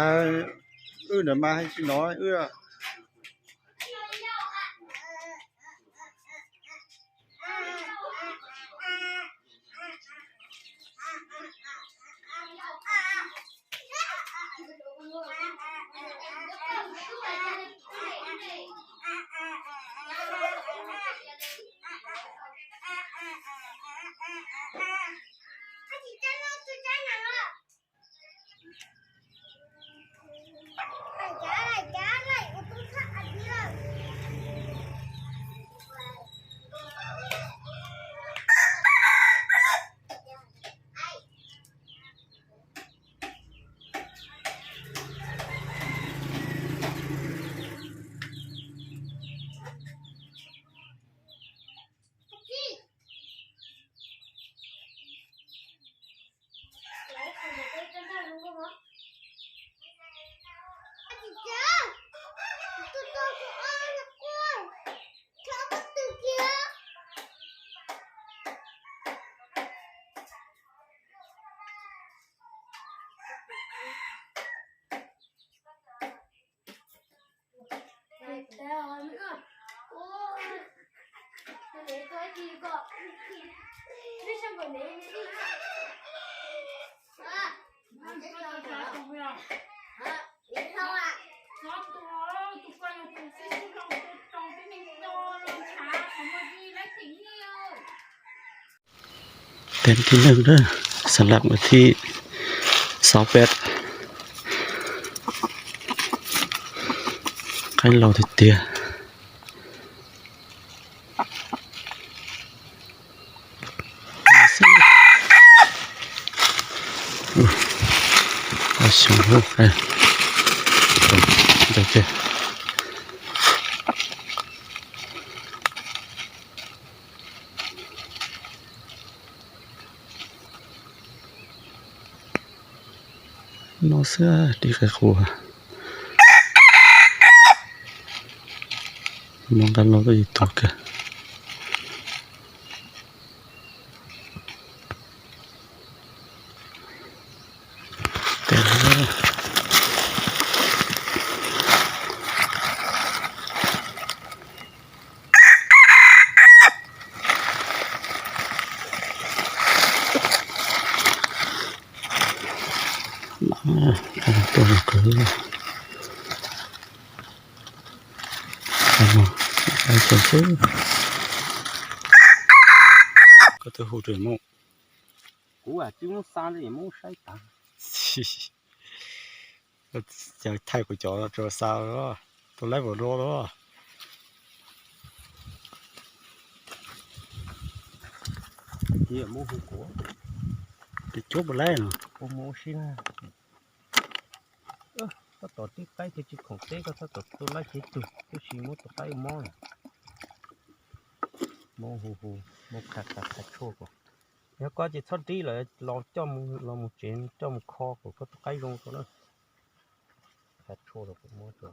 เดี๋ยวมาให้ชิน้อยเต็มที่หนึ่งเด้อสำหรับวันที่28ใครเราติดเตียชิมลูกเดี๋ยวเจนอเสื้อดีกับครัวมองกันเราก็อยู่ตัวกันแต่ตัวก็ไอ้ตัวซื้อก็จะหูเดือดมั้งกูจิ้มซาเลยมั้งใช่ตาก็จะไทยกูจ่อจ่อซาแล้วตัวแรกผมรู้แล้วเดี๋ยวมูหูกูติดจุบอะไรเนาะกูมูชินก็ต่อที่ใกล้ที่จุดของเต้ก็ถ้าต่อตัวไล่ที่จุดก็ชิมุตัวใกล้มอนโมหูโมขัดโชกแล้วก็จะทอดดีเลยลองจ้อมลองเจนจ้อมคอก็ตัวใกล้ลงตัวนั้นขัดโชกแล้วก็โมตัว